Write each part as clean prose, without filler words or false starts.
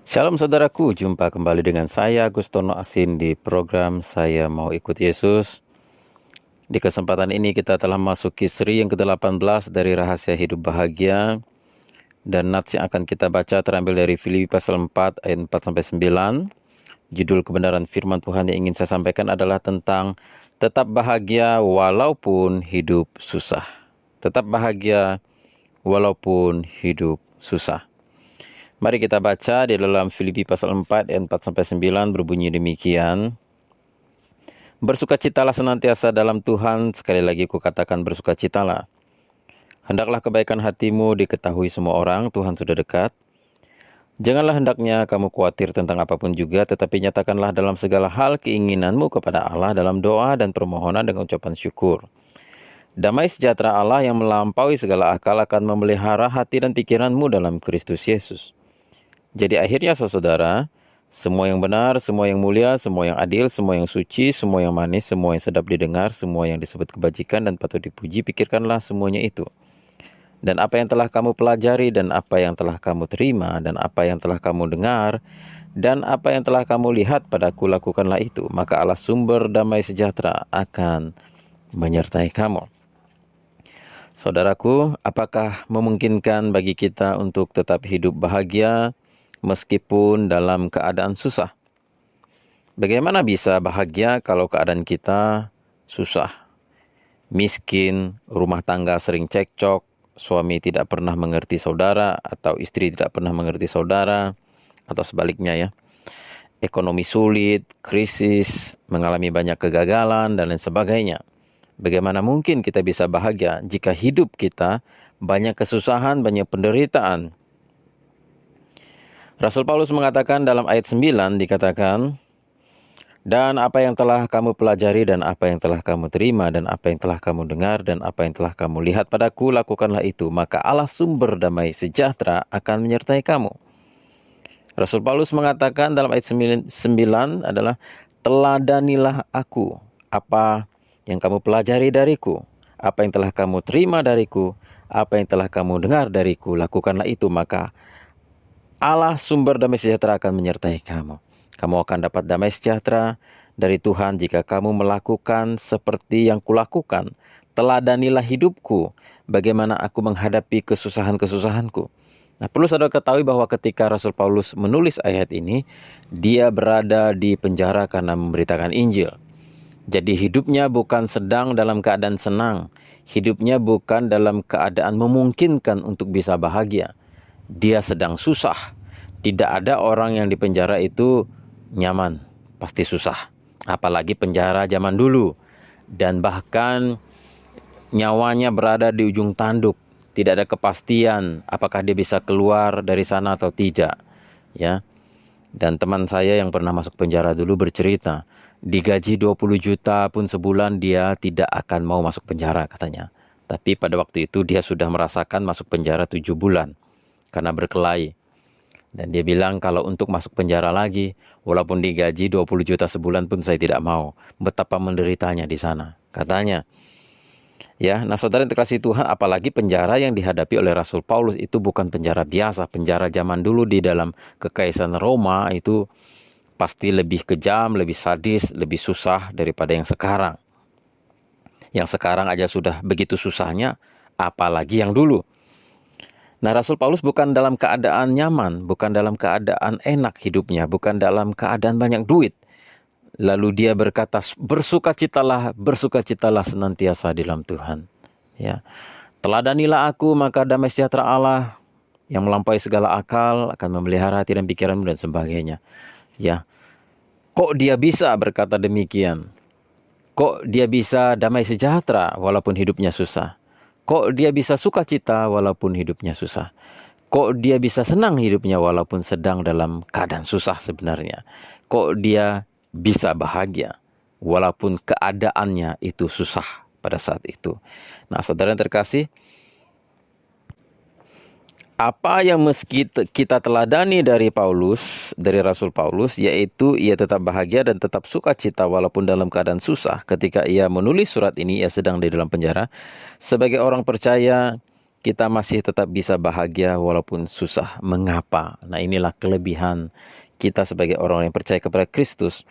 Shalom saudaraku, jumpa kembali dengan saya Agustono Asin di program Saya Mau Ikut Yesus. Di kesempatan ini kita telah memasuki seri yang ke-18 dari Rahasia Hidup Bahagia. Dan nats yang akan kita baca terambil dari Filipi pasal 4 ayat 4-9. Judul kebenaran firman Tuhan yang ingin saya sampaikan adalah tentang tetap bahagia walaupun hidup susah. Tetap bahagia walaupun hidup susah. Mari kita baca di dalam Filipi pasal 4 ayat 4-9 berbunyi demikian. Bersukacitalah senantiasa dalam Tuhan, sekali lagi kukatakan bersukacitalah. Hendaklah kebaikan hatimu diketahui semua orang, Tuhan sudah dekat. Janganlah hendaknya kamu khawatir tentang apapun juga, tetapi nyatakanlah dalam segala hal keinginanmu kepada Allah dalam doa dan permohonan dengan ucapan syukur. Damai sejahtera Allah yang melampaui segala akal akan memelihara hati dan pikiranmu dalam Kristus Yesus. Jadi akhirnya saudara, semua yang benar, semua yang mulia, semua yang adil, semua yang suci, semua yang manis, semua yang sedap didengar, semua yang disebut kebajikan dan patut dipuji, pikirkanlah semuanya itu. Dan apa yang telah kamu pelajari, dan apa yang telah kamu terima, dan apa yang telah kamu dengar, dan apa yang telah kamu lihat padaku, lakukanlah itu. Maka Allah sumber damai sejahtera akan menyertai kamu. Saudaraku, apakah memungkinkan bagi kita untuk tetap hidup bahagia meskipun dalam keadaan susah? Bagaimana bisa bahagia kalau keadaan kita susah? Miskin, rumah tangga sering cekcok, suami tidak pernah mengerti saudara, atau istri tidak pernah mengerti saudara, atau sebaliknya ya. Ekonomi sulit, krisis, mengalami banyak kegagalan, dan lain sebagainya. Bagaimana mungkin kita bisa bahagia jika hidup kita banyak kesusahan, banyak penderitaan? Rasul Paulus mengatakan dalam ayat 9 dikatakan, dan apa yang telah kamu pelajari, dan apa yang telah kamu terima, dan apa yang telah kamu dengar, dan apa yang telah kamu lihat padaku, lakukanlah itu. Maka Allah sumber damai sejahtera akan menyertai kamu. Rasul Paulus mengatakan dalam ayat 9 adalah, teladanilah aku, apa yang kamu pelajari dariku, apa yang telah kamu terima dariku, apa yang telah kamu dengar dariku, lakukanlah itu. Maka Allah sumber damai sejahtera akan menyertai kamu. Kamu akan dapat damai sejahtera dari Tuhan jika kamu melakukan seperti yang kulakukan. Teladanilah hidupku, bagaimana aku menghadapi kesusahan-kesusahanku. Nah, perlu saudara ketahui bahwa ketika Rasul Paulus menulis ayat ini, dia berada di penjara karena memberitakan Injil. Jadi hidupnya bukan sedang dalam keadaan senang. Hidupnya bukan dalam keadaan memungkinkan untuk bisa bahagia. Dia sedang susah. Tidak ada orang yang di penjara itu nyaman. Pasti susah. Apalagi penjara zaman dulu. Dan bahkan nyawanya berada di ujung tanduk. Tidak ada kepastian apakah dia bisa keluar dari sana atau tidak. Ya. Dan teman saya yang pernah masuk penjara dulu bercerita, digaji 20 juta pun sebulan dia tidak akan mau masuk penjara katanya. Tapi pada waktu itu dia sudah merasakan masuk penjara 7 bulan karena berkelahi. Dan dia bilang kalau untuk masuk penjara lagi, walaupun digaji 20 juta sebulan pun saya tidak mau. Betapa menderitanya di sana katanya. Ya, nah saudara yang terkasih Tuhan, apalagi penjara yang dihadapi oleh Rasul Paulus itu bukan penjara biasa. Penjara zaman dulu di dalam kekaisaran Roma itu pasti lebih kejam, lebih sadis, lebih susah daripada yang sekarang. Yang sekarang aja sudah begitu susahnya, apalagi yang dulu. Nah, Rasul Paulus bukan dalam keadaan nyaman, bukan dalam keadaan enak hidupnya, bukan dalam keadaan banyak duit. Lalu dia berkata, bersukacitalah senantiasa di dalam Tuhan. Ya, teladanilah aku, maka damai sejahtera Allah yang melampaui segala akal akan memelihara hati dan pikiranmu dan sebagainya. Ya, kok dia bisa berkata demikian? Kok dia bisa damai sejahtera walaupun hidupnya susah? Kok dia bisa sukacita walaupun hidupnya susah? Kok dia bisa senang hidupnya walaupun sedang dalam keadaan susah sebenarnya? Kok dia bisa bahagia walaupun keadaannya itu susah pada saat itu? Nah, saudara yang terkasih, apa yang meski kita teladani dari Paulus, dari Rasul Paulus, yaitu ia tetap bahagia dan tetap sukacita walaupun dalam keadaan susah. Ketika ia menulis surat ini, ia sedang di dalam penjara. Sebagai orang percaya, kita masih tetap bisa bahagia walaupun susah. Mengapa? Nah, inilah kelebihan kita sebagai orang yang percaya kepada Kristus.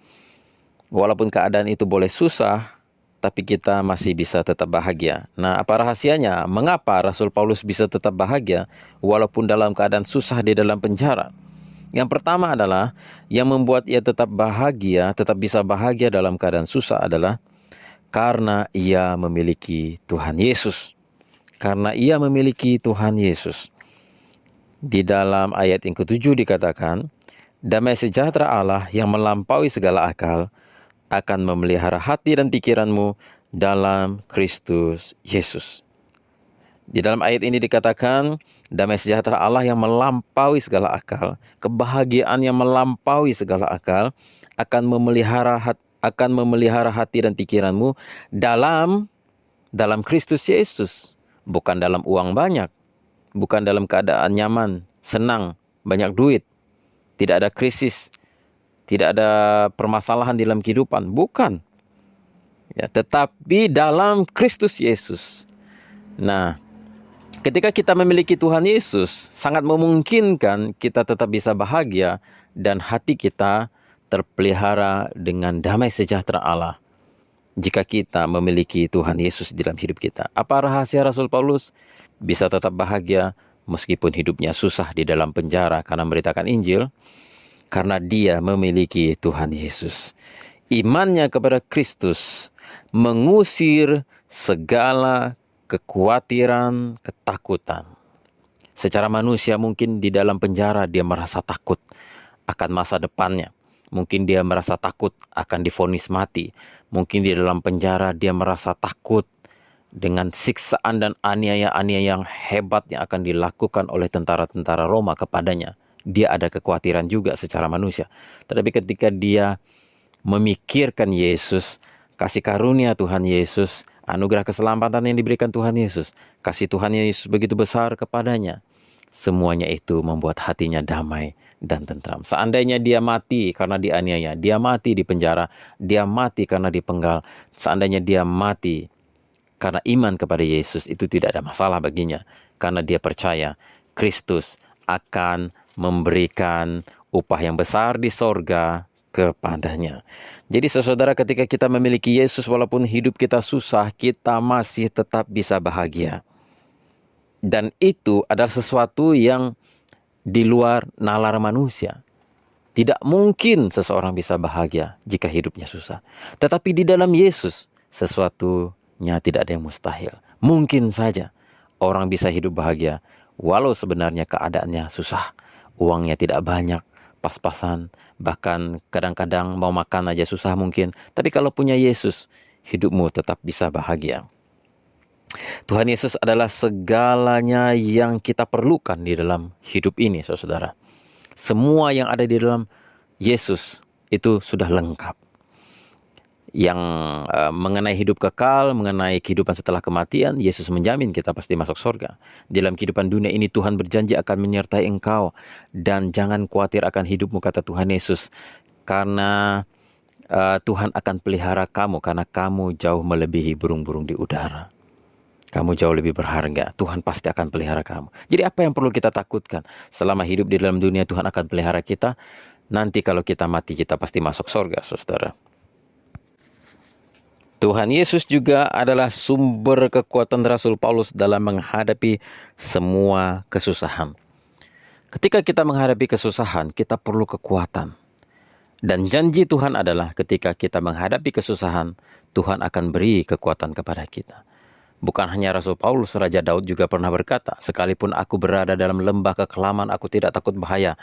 Walaupun keadaan itu boleh susah, tapi kita masih bisa tetap bahagia. Nah, apa rahasianya? Mengapa Rasul Paulus bisa tetap bahagia walaupun dalam keadaan susah di dalam penjara? Yang pertama adalah, yang membuat ia tetap bahagia, tetap bisa bahagia dalam keadaan susah adalah karena ia memiliki Tuhan Yesus. Karena ia memiliki Tuhan Yesus. Di dalam ayat yang ke-7 dikatakan, damai sejahtera Allah yang melampaui segala akal akan memelihara hati dan pikiranmu dalam Kristus Yesus. Di dalam ayat ini dikatakan, damai sejahtera Allah yang melampaui segala akal, kebahagiaan yang melampaui segala akal akan memelihara hati dan pikiranmu dalam Kristus Yesus. Bukan dalam uang banyak, bukan dalam keadaan nyaman, senang, banyak duit, tidak ada krisis, tidak ada permasalahan dalam kehidupan, bukan. Ya, tetapi dalam Kristus Yesus. Nah, ketika kita memiliki Tuhan Yesus, sangat memungkinkan kita tetap bisa bahagia dan hati kita terpelihara dengan damai sejahtera Allah. Jika kita memiliki Tuhan Yesus dalam hidup kita. Apa rahasia Rasul Paulus? Bisa tetap bahagia meskipun hidupnya susah di dalam penjara karena memberitakan Injil. Karena dia memiliki Tuhan Yesus. Imannya kepada Kristus mengusir segala kekhawatiran, ketakutan. Secara manusia mungkin di dalam penjara dia merasa takut akan masa depannya. Mungkin dia merasa takut akan divonis mati. Mungkin di dalam penjara dia merasa takut dengan siksaan dan aniaya-aniaya yang hebat yang akan dilakukan oleh tentara-tentara Roma kepadanya. Dia ada kekhawatiran juga secara manusia. Tetapi ketika dia memikirkan Yesus, kasih karunia Tuhan Yesus, anugerah keselamatan yang diberikan Tuhan Yesus, kasih Tuhan Yesus begitu besar kepadanya, semuanya itu membuat hatinya damai dan tentram. Seandainya dia mati karena dianiaya, dia mati di penjara, dia mati karena dipenggal, seandainya dia mati karena iman kepada Yesus, itu tidak ada masalah baginya. Karena dia percaya Kristus akan memberikan upah yang besar di sorga kepadanya. Jadi saudara, ketika kita memiliki Yesus, walaupun hidup kita susah, kita masih tetap bisa bahagia. Dan itu adalah sesuatu yang di luar nalar manusia. Tidak mungkin seseorang bisa bahagia jika hidupnya susah. Tetapi di dalam Yesus, sesuatunya tidak ada yang mustahil. Mungkin saja orang bisa hidup bahagia, walau sebenarnya keadaannya susah. Uangnya tidak banyak, pas-pasan, bahkan kadang-kadang mau makan aja susah mungkin. Tapi kalau punya Yesus, hidupmu tetap bisa bahagia. Tuhan Yesus adalah segalanya yang kita perlukan di dalam hidup ini, saudara. Semua yang ada di dalam Yesus itu sudah lengkap. Yang mengenai hidup kekal, mengenai kehidupan setelah kematian, Yesus menjamin kita pasti masuk surga. Dalam kehidupan dunia ini Tuhan berjanji akan menyertai engkau. Dan jangan khawatir akan hidupmu, kata Tuhan Yesus. Karena Tuhan akan pelihara kamu, karena kamu jauh melebihi burung-burung di udara. Kamu jauh lebih berharga. Tuhan pasti akan pelihara kamu. Jadi apa yang perlu kita takutkan? Selama hidup di dalam dunia, Tuhan akan pelihara kita. Nanti kalau kita mati, kita pasti masuk surga, saudara. Tuhan Yesus juga adalah sumber kekuatan Rasul Paulus dalam menghadapi semua kesusahan. Ketika kita menghadapi kesusahan, kita perlu kekuatan. Dan janji Tuhan adalah ketika kita menghadapi kesusahan, Tuhan akan beri kekuatan kepada kita. Bukan hanya Rasul Paulus, Raja Daud juga pernah berkata, sekalipun aku berada dalam lembah kekelaman, aku tidak takut bahaya.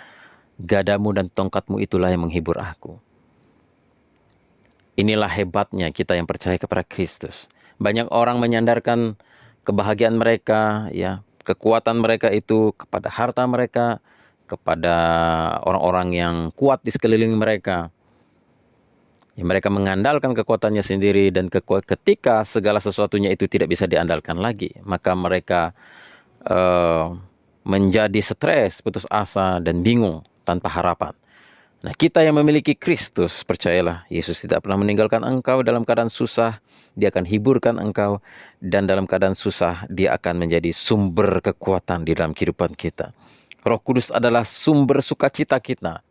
Gadamu dan tongkatmu itulah yang menghibur aku. Inilah hebatnya kita yang percaya kepada Kristus. Banyak orang menyandarkan kebahagiaan mereka, ya, kekuatan mereka itu kepada harta mereka, kepada orang-orang yang kuat di sekeliling mereka. Ya, mereka mengandalkan kekuatannya sendiri, dan ketika segala sesuatunya itu tidak bisa diandalkan lagi, maka mereka menjadi stres, putus asa, dan bingung tanpa harapan. Nah, kita yang memiliki Kristus, percayalah, Yesus tidak pernah meninggalkan engkau dalam keadaan susah. Dia akan hiburkan engkau, dan dalam keadaan susah, dia akan menjadi sumber kekuatan di dalam kehidupan kita. Roh Kudus adalah sumber sukacita kita.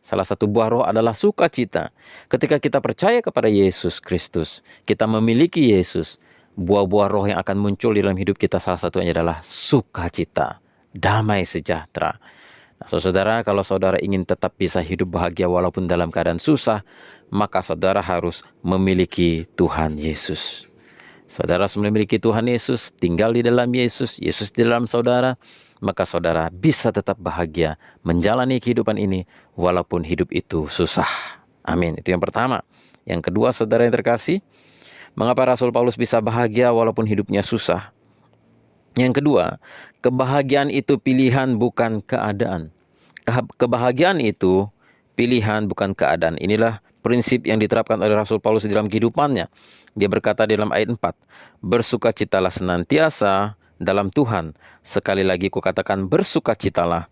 Salah satu buah roh adalah sukacita. Ketika kita percaya kepada Yesus Kristus, kita memiliki Yesus, buah-buah roh yang akan muncul di dalam hidup kita salah satunya adalah sukacita, damai sejahtera. Nah, saudara, kalau saudara ingin tetap bisa hidup bahagia walaupun dalam keadaan susah, maka saudara harus memiliki Tuhan Yesus. Saudara harus memiliki Tuhan Yesus, tinggal di dalam Yesus, Yesus di dalam saudara, maka saudara bisa tetap bahagia menjalani kehidupan ini walaupun hidup itu susah. Amin. Itu yang pertama. Yang kedua, saudara yang terkasih, mengapa Rasul Paulus bisa bahagia walaupun hidupnya susah? Yang kedua, kebahagiaan itu pilihan bukan keadaan. Kebahagiaan itu pilihan bukan keadaan. Inilah prinsip yang diterapkan oleh Rasul Paulus di dalam kehidupannya. Dia berkata di dalam ayat 4, bersukacitalah senantiasa dalam Tuhan. Sekali lagi kukatakan bersukacitalah.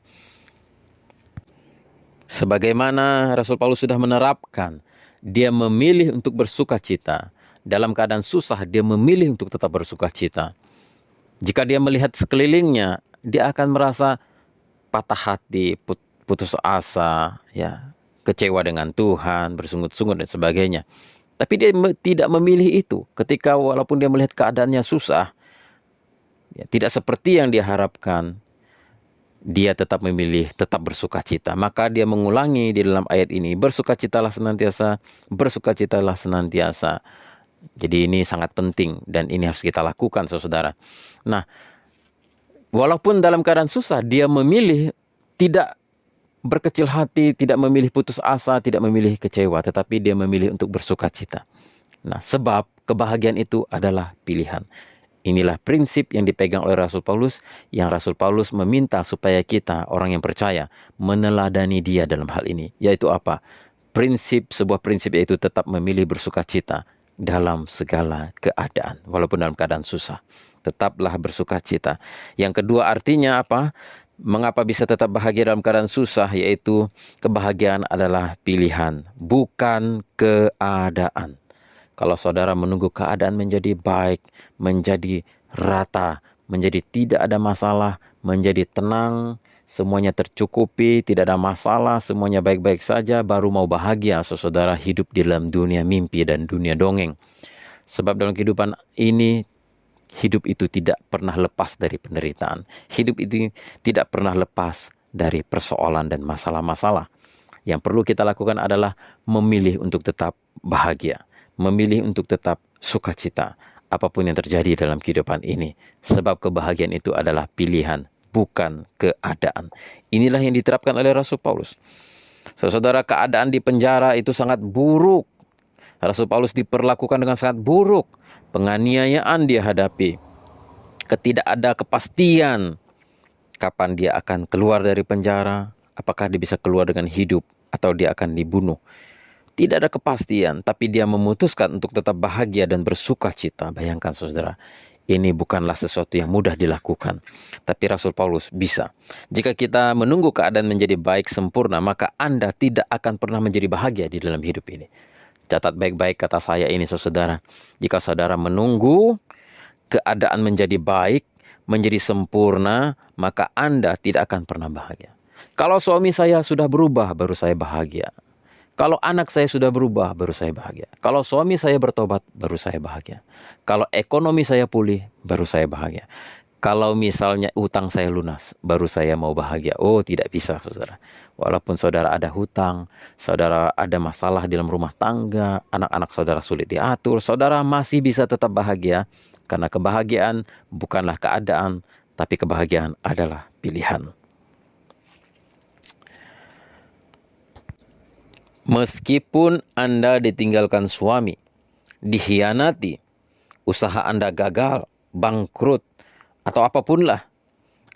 Sebagaimana Rasul Paulus sudah menerapkan, dia memilih untuk bersukacita. Dalam keadaan susah, dia memilih untuk tetap bersukacita. Jika dia melihat sekelilingnya, dia akan merasa patah hati, putus asa, ya, kecewa dengan Tuhan, bersungut-sungut dan sebagainya. Tapi dia tidak memilih itu. Ketika walaupun dia melihat keadaannya susah, ya, tidak seperti yang dia harapkan, dia tetap memilih tetap bersukacita. Maka dia mengulangi di dalam ayat ini, bersukacitalah senantiasa, bersukacitalah senantiasa. Jadi ini sangat penting dan ini harus kita lakukan, saudara. Nah, walaupun dalam keadaan susah, dia memilih tidak berkecil hati, tidak memilih putus asa, tidak memilih kecewa, tetapi dia memilih untuk bersukacita. Nah, sebab kebahagiaan itu adalah pilihan. Inilah prinsip yang dipegang oleh Rasul Paulus, yang Rasul Paulus meminta supaya kita, orang yang percaya, meneladani dia dalam hal ini. Yaitu apa? Sebuah prinsip yaitu tetap memilih bersukacita dalam segala keadaan, walaupun dalam keadaan susah. Tetaplah bersukacita. Yang kedua artinya apa? Mengapa bisa tetap bahagia dalam keadaan susah? Yaitu kebahagiaan adalah pilihan, bukan keadaan. Kalau saudara menunggu keadaan menjadi baik, menjadi rata, menjadi tidak ada masalah, menjadi tenang, semuanya tercukupi, tidak ada masalah, semuanya baik-baik saja, baru mau bahagia, saudara hidup di dalam dunia mimpi dan dunia dongeng. Sebab dalam kehidupan ini, hidup itu tidak pernah lepas dari penderitaan. Hidup itu tidak pernah lepas dari persoalan dan masalah-masalah. Yang perlu kita lakukan adalah memilih untuk tetap bahagia, memilih untuk tetap sukacita, apapun yang terjadi dalam kehidupan ini. Sebab kebahagiaan itu adalah pilihan, bukan keadaan. Inilah yang diterapkan oleh Rasul Paulus. Saudara, keadaan di penjara itu sangat buruk. Rasul Paulus diperlakukan dengan sangat buruk. Penganiayaan dia hadapi. Tidak ada kepastian kapan dia akan keluar dari penjara, apakah dia bisa keluar dengan hidup atau dia akan dibunuh. Tidak ada kepastian, tapi dia memutuskan untuk tetap bahagia dan bersukacita. Bayangkan saudara, ini bukanlah sesuatu yang mudah dilakukan, tapi Rasul Paulus bisa. Jika kita menunggu keadaan menjadi baik sempurna, maka Anda tidak akan pernah menjadi bahagia di dalam hidup ini. Catat baik-baik kata saya ini, saudara. Jika saudara menunggu keadaan menjadi baik, menjadi sempurna, maka Anda tidak akan pernah bahagia. Kalau suami saya sudah berubah, baru saya bahagia. Kalau anak saya sudah berubah, baru saya bahagia. Kalau suami saya bertobat, baru saya bahagia. Kalau ekonomi saya pulih, baru saya bahagia. Kalau misalnya utang saya lunas, baru saya mau bahagia. Oh, tidak bisa, saudara. Walaupun saudara ada hutang, saudara ada masalah di dalam rumah tangga, anak-anak saudara sulit diatur, saudara masih bisa tetap bahagia. Karena kebahagiaan bukanlah keadaan, tapi kebahagiaan adalah pilihan. Meskipun Anda ditinggalkan suami, dikhianati, usaha Anda gagal, bangkrut, atau apapun lah,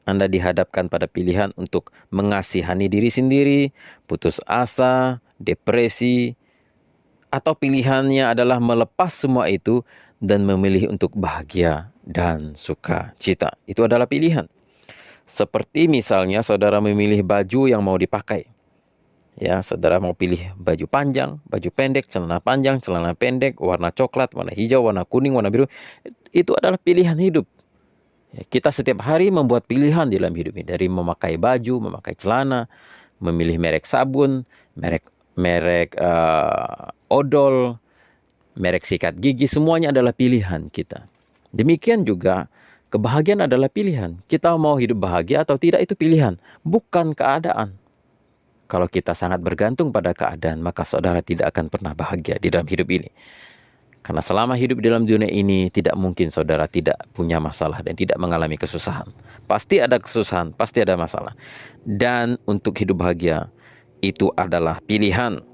Anda dihadapkan pada pilihan untuk mengasihani diri sendiri, putus asa, depresi, atau pilihannya adalah melepas semua itu dan memilih untuk bahagia dan sukacita. Itu adalah pilihan. Seperti misalnya saudara memilih baju yang mau dipakai. Ya, saudara mau pilih baju panjang, baju pendek, celana panjang, celana pendek, warna coklat, warna hijau, warna kuning, warna biru, itu adalah pilihan hidup. Ya, kita setiap hari membuat pilihan di dalam hidup ini, dari memakai baju, memakai celana, memilih merek sabun, merek odol, merek sikat gigi, semuanya adalah pilihan kita. Demikian juga kebahagiaan adalah pilihan. Kita mau hidup bahagia atau tidak itu pilihan, bukan keadaan. Kalau kita sangat bergantung pada keadaan, maka saudara tidak akan pernah bahagia di dalam hidup ini. Karena selama hidup di dalam dunia ini, tidak mungkin saudara tidak punya masalah dan tidak mengalami kesusahan. Pasti ada kesusahan, pasti ada masalah. Dan untuk hidup bahagia, itu adalah pilihan.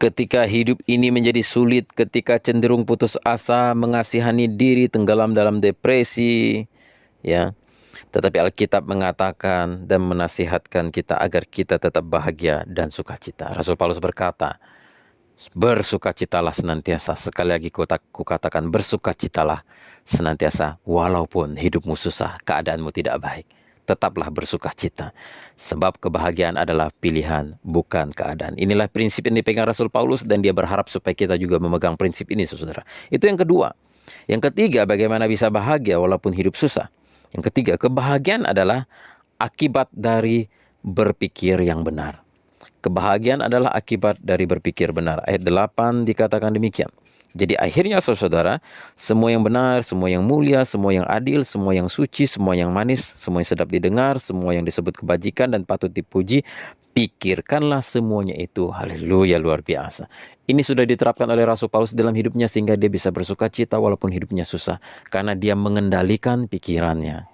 Ketika hidup ini menjadi sulit, ketika cenderung putus asa, mengasihani diri, tenggelam dalam depresi, ya. Tetapi Alkitab mengatakan dan menasihatkan kita agar kita tetap bahagia dan sukacita. Rasul Paulus berkata, bersukacitalah senantiasa. Sekali lagi kukatakan, bersukacitalah senantiasa. Walaupun hidupmu susah, keadaanmu tidak baik, tetaplah bersukacita. Sebab kebahagiaan adalah pilihan, bukan keadaan. Inilah prinsip yang dipegang Rasul Paulus, dan dia berharap supaya kita juga memegang prinsip ini, saudara. Itu yang kedua. Yang ketiga, bagaimana bisa bahagia walaupun hidup susah. Yang ketiga, kebahagiaan adalah akibat dari berpikir yang benar. Kebahagiaan adalah akibat dari berpikir benar. Ayat 8 dikatakan demikian. Jadi akhirnya saudara, semua yang benar, semua yang mulia, semua yang adil, semua yang suci, semua yang manis, semua yang sedap didengar, semua yang disebut kebajikan dan patut dipuji, pikirkanlah semuanya itu. Haleluya, luar biasa. Ini sudah diterapkan oleh Rasul Paulus dalam hidupnya sehingga dia bisa bersuka cita walaupun hidupnya susah. Karena dia mengendalikan pikirannya.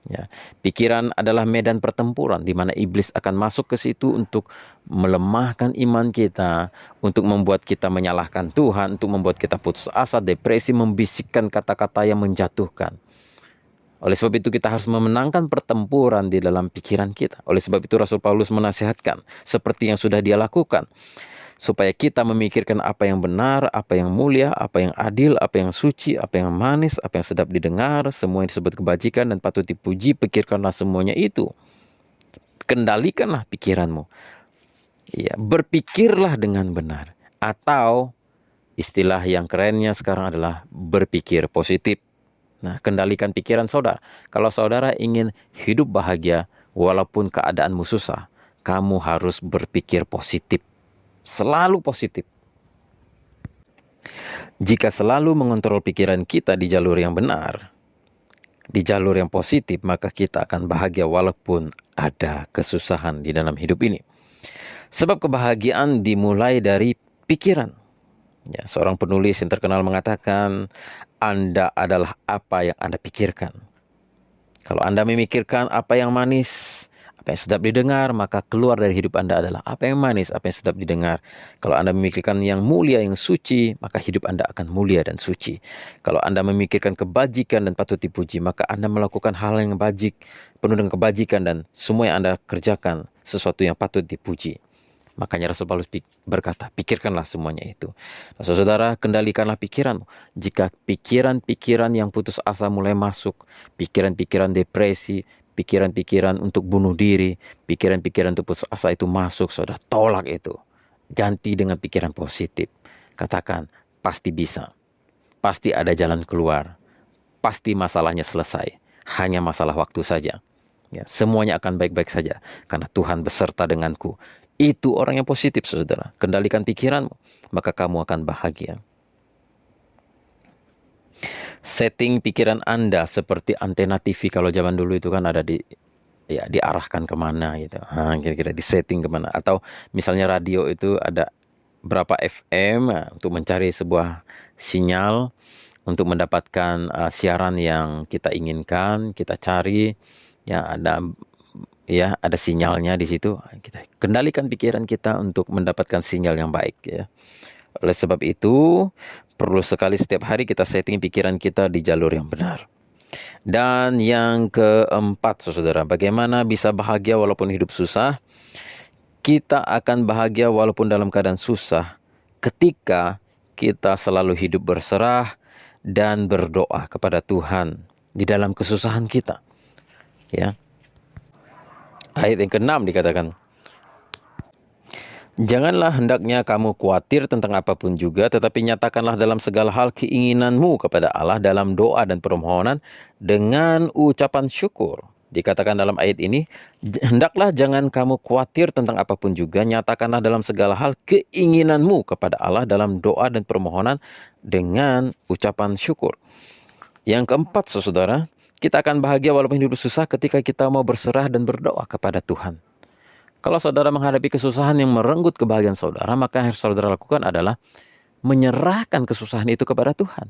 Ya, pikiran adalah medan pertempuran di mana iblis akan masuk ke situ untuk melemahkan iman kita, untuk membuat kita menyalahkan Tuhan, untuk membuat kita putus asa, depresi, membisikkan kata-kata yang menjatuhkan. Oleh sebab itu kita harus memenangkan pertempuran di dalam pikiran kita. Oleh sebab itu Rasul Paulus menasihatkan seperti yang sudah dia lakukan, supaya kita memikirkan apa yang benar, apa yang mulia, apa yang adil, apa yang suci, apa yang manis, apa yang sedap didengar, semua yang disebut kebajikan dan patut dipuji, pikirkanlah semuanya itu. Kendalikanlah pikiranmu. Ya, berpikirlah dengan benar. Atau istilah yang kerennya sekarang adalah berpikir positif. Nah, kendalikan pikiran saudara. Kalau saudara ingin hidup bahagia walaupun keadaanmu susah, kamu harus berpikir positif. Selalu positif. Jika selalu mengontrol pikiran kita di jalur yang benar, di jalur yang positif, maka kita akan bahagia walaupun ada kesusahan di dalam hidup ini. Sebab kebahagiaan dimulai dari pikiran. Ya, seorang penulis yang terkenal mengatakan, Anda adalah apa yang Anda pikirkan. Kalau Anda memikirkan apa yang manis, apa yang sedap didengar, maka keluar dari hidup Anda adalah apa yang manis, apa yang sedap didengar. Kalau Anda memikirkan yang mulia, yang suci, maka hidup Anda akan mulia dan suci. Kalau Anda memikirkan kebajikan dan patut dipuji, maka Anda melakukan hal yang bajik, penuh dengan kebajikan, dan semua yang Anda kerjakan sesuatu yang patut dipuji. Makanya Rasul Paulus berkata, pikirkanlah semuanya itu. Nah, saudara, kendalikanlah pikiranmu. Jika pikiran-pikiran yang putus asa mulai masuk, pikiran-pikiran depresi, pikiran-pikiran untuk bunuh diri, pikiran-pikiran untuk putus asa itu masuk, saudara, tolak itu. Ganti dengan pikiran positif. Katakan, pasti bisa. Pasti ada jalan keluar. Pasti masalahnya selesai. Hanya masalah waktu saja. Ya, semuanya akan baik-baik saja. Karena Tuhan beserta denganku. Itu orang yang positif, saudara. Kendalikan pikiranmu, maka kamu akan bahagia. Setting pikiran Anda seperti antena TV. Kalau zaman dulu itu kan ada diarahkan kemana gitu. Kira-kira disetting kemana. Atau misalnya radio itu ada berapa FM untuk mencari sebuah sinyal untuk mendapatkan siaran yang kita inginkan, kita cari. Ya, ada sinyalnya di situ. Kita kendalikan pikiran kita untuk mendapatkan sinyal yang baik, ya. Oleh sebab itu, perlu sekali setiap hari kita setting pikiran kita di jalur yang benar. Dan yang keempat, saudara, bagaimana bisa bahagia walaupun hidup susah? Kita akan bahagia walaupun dalam keadaan susah ketika kita selalu hidup berserah dan berdoa kepada Tuhan di dalam kesusahan kita. Ya. Ayat yang ke-6 dikatakan, janganlah hendaknya kamu khawatir tentang apapun juga, tetapi nyatakanlah dalam segala hal keinginanmu kepada Allah dalam doa dan permohonan dengan ucapan syukur. Dikatakan dalam ayat ini, hendaklah jangan kamu khawatir tentang apapun juga, nyatakanlah dalam segala hal keinginanmu kepada Allah dalam doa dan permohonan dengan ucapan syukur. Yang keempat, saudara, kita akan bahagia walaupun hidup susah ketika kita mau berserah dan berdoa kepada Tuhan. Kalau saudara menghadapi kesusahan yang merenggut kebahagiaan saudara, maka yang harus saudara lakukan adalah menyerahkan kesusahan itu kepada Tuhan.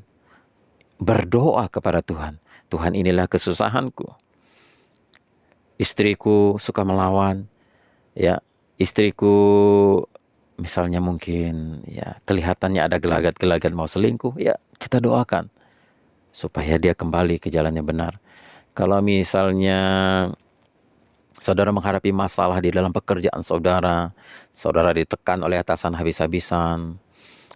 Berdoa kepada Tuhan. Tuhan, inilah kesusahanku. Istriku suka melawan, ya. Istriku misalnya mungkin ya kelihatannya ada gelagat-gelagat mau selingkuh, ya kita doakan supaya dia kembali ke jalan yang benar. Kalau misalnya saudara menghadapi masalah di dalam pekerjaan saudara, saudara ditekan oleh atasan habis-habisan,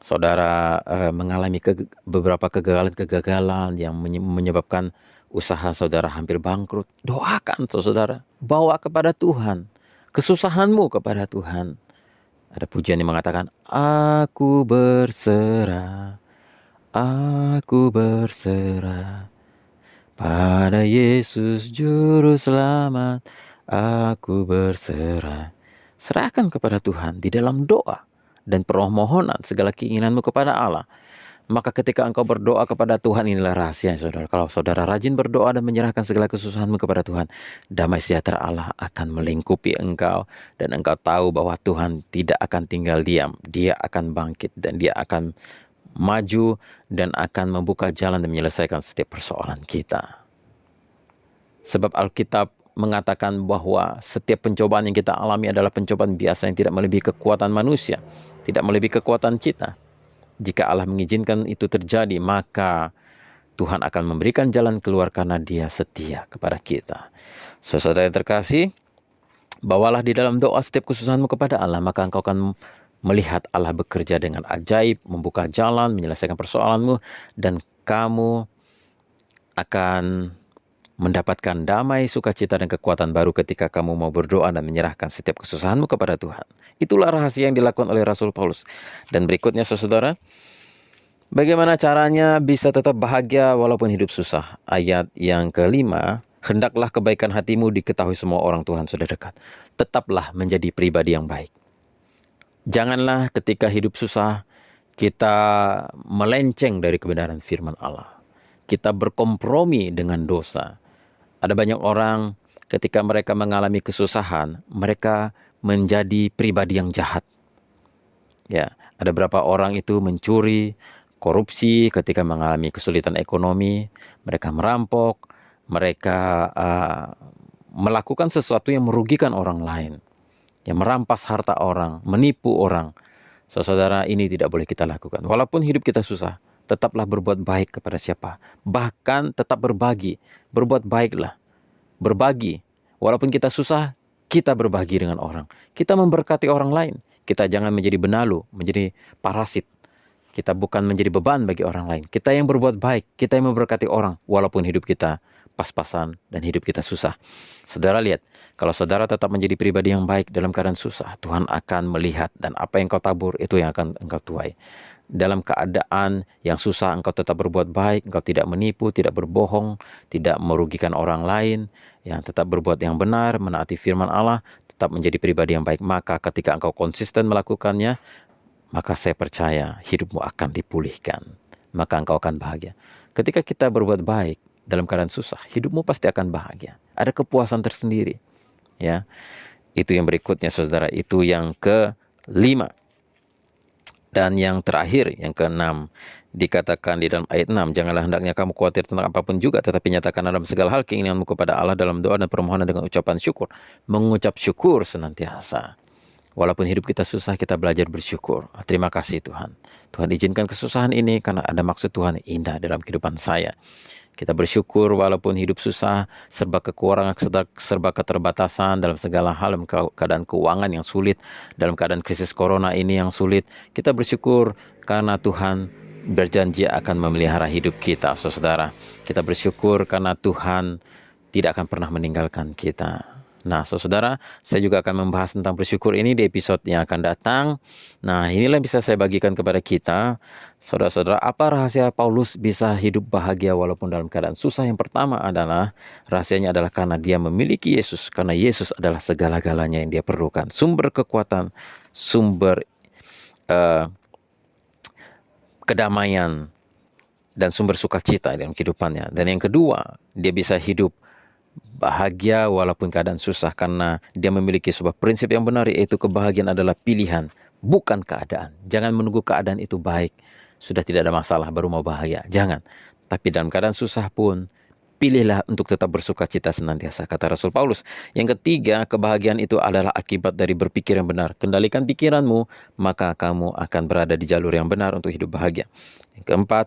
saudara mengalami beberapa kegagalan yang menyebabkan usaha saudara hampir bangkrut, doakan saudara, bawa kepada Tuhan, kesusahanmu kepada Tuhan. Ada pujian yang mengatakan, aku berserah pada Yesus Juru Selamat. Aku berserah. Serahkan kepada Tuhan di dalam doa dan permohonan segala keinginanmu kepada Allah. Maka ketika engkau berdoa kepada Tuhan, inilah rahasia saudara. Kalau saudara rajin berdoa dan menyerahkan segala kesusahanmu kepada Tuhan, damai sejahtera Allah akan melingkupi engkau. Dan engkau tahu bahwa Tuhan tidak akan tinggal diam. Dia akan bangkit dan dia akan maju dan akan membuka jalan dan menyelesaikan setiap persoalan kita. Sebab Alkitab mengatakan bahwa setiap pencobaan yang kita alami adalah pencobaan biasa yang tidak melebihi kekuatan manusia, tidak melebihi kekuatan kita. Jika Allah mengizinkan itu terjadi, maka Tuhan akan memberikan jalan keluar karena Dia setia kepada kita. Saudara yang terkasih, bawalah di dalam doa setiap kesusahanmu kepada Allah, maka engkau akan melihat Allah bekerja dengan ajaib, membuka jalan, menyelesaikan persoalanmu, dan kamu akan mendapatkan damai, sukacita, dan kekuatan baru ketika kamu mau berdoa dan menyerahkan setiap kesusahanmu kepada Tuhan. Itulah rahasia yang dilakukan oleh Rasul Paulus. Dan berikutnya saudara, bagaimana caranya bisa tetap bahagia walaupun hidup susah? Ayat yang ke-5, hendaklah kebaikan hatimu diketahui semua orang, Tuhan sudah dekat. Tetaplah menjadi pribadi yang baik. Janganlah ketika hidup susah kita melenceng dari kebenaran firman Allah. Kita berkompromi dengan dosa. Ada banyak orang ketika mereka mengalami kesusahan, mereka menjadi pribadi yang jahat. Ya, ada beberapa orang itu mencuri, korupsi ketika mengalami kesulitan ekonomi, mereka merampok, mereka melakukan sesuatu yang merugikan orang lain, yang merampas harta orang, menipu orang. Saudara, ini tidak boleh kita lakukan. Walaupun hidup kita susah, tetaplah berbuat baik kepada siapa. Bahkan tetap berbagi. Berbuat baiklah. Berbagi. Walaupun kita susah, kita berbagi dengan orang. Kita memberkati orang lain. Kita jangan menjadi benalu, menjadi parasit. Kita bukan menjadi beban bagi orang lain. Kita yang berbuat baik. Kita yang memberkati orang. Walaupun hidup kita pas-pasan dan hidup kita susah. Saudara lihat, kalau saudara tetap menjadi pribadi yang baik dalam keadaan susah, Tuhan akan melihat, dan apa yang kau tabur itu yang akan engkau tuai. Dalam keadaan yang susah engkau tetap berbuat baik, engkau tidak menipu, tidak berbohong, tidak merugikan orang lain, yang tetap berbuat yang benar, menaati firman Allah, tetap menjadi pribadi yang baik. Maka ketika engkau konsisten melakukannya, maka saya percaya hidupmu akan dipulihkan. Maka engkau akan bahagia. Ketika kita berbuat baik dalam keadaan susah, hidupmu pasti akan bahagia. Ada kepuasan tersendiri. Ya, itu yang berikutnya saudara, itu yang ke-5. Dan yang terakhir, yang ke-6, dikatakan di dalam ayat 6, janganlah hendaknya kamu khawatir tentang apapun juga, tetapi nyatakan dalam segala hal keinginanmu kepada Allah dalam doa dan permohonan dengan ucapan syukur. Mengucap syukur senantiasa. Walaupun hidup kita susah, kita belajar bersyukur. Terima kasih Tuhan. Tuhan izinkan kesusahan ini karena ada maksud Tuhan yang indah dalam kehidupan saya. Kita bersyukur walaupun hidup susah, serba kekurangan, serba keterbatasan dalam segala hal, dalam keadaan keuangan yang sulit, dalam keadaan krisis corona ini yang sulit. Kita bersyukur karena Tuhan berjanji akan memelihara hidup kita, saudara. Kita bersyukur karena Tuhan tidak akan pernah meninggalkan kita. Nah, saudara, saya juga akan membahas tentang bersyukur ini di episode yang akan datang. Nah, inilah yang bisa saya bagikan kepada kita. Saudara-saudara, apa rahasia Paulus bisa hidup bahagia walaupun dalam keadaan susah? Yang pertama adalah, rahasianya adalah karena dia memiliki Yesus. Karena Yesus adalah segala-galanya yang dia perlukan. Sumber kekuatan, sumber kedamaian, dan sumber sukacita dalam kehidupannya. Dan yang kedua, dia bisa hidup bahagia walaupun keadaan susah karena dia memiliki sebuah prinsip yang benar, yaitu kebahagiaan adalah pilihan, bukan keadaan. Jangan menunggu keadaan itu baik, sudah tidak ada masalah baru mau bahagia. Jangan. Tapi dalam keadaan susah pun, pilihlah untuk tetap bersukacita senantiasa, kata Rasul Paulus. Yang ketiga, kebahagiaan itu adalah akibat dari berpikir yang benar. Kendalikan pikiranmu, maka kamu akan berada di jalur yang benar untuk hidup bahagia. Yang keempat,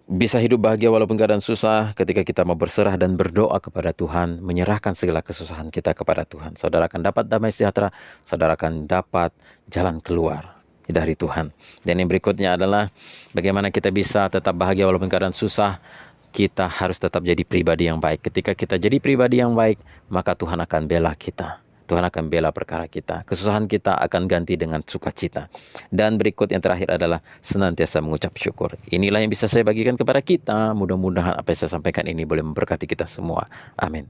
bisa hidup bahagia walaupun keadaan susah ketika kita mau berserah dan berdoa kepada Tuhan, menyerahkan segala kesusahan kita kepada Tuhan. Saudara akan dapat damai sejahtera, saudara akan dapat jalan keluar dari Tuhan. Dan yang berikutnya adalah bagaimana kita bisa tetap bahagia walaupun keadaan susah. Kita harus tetap jadi pribadi yang baik. Ketika kita jadi pribadi yang baik, maka Tuhan akan bela kita. Tuhan akan bela perkara kita. Kesusahan kita akan ganti dengan sukacita. Dan berikut yang terakhir adalah senantiasa mengucap syukur. Inilah yang bisa saya bagikan kepada kita. Mudah-mudahan apa yang saya sampaikan ini boleh memberkati kita semua. Amin.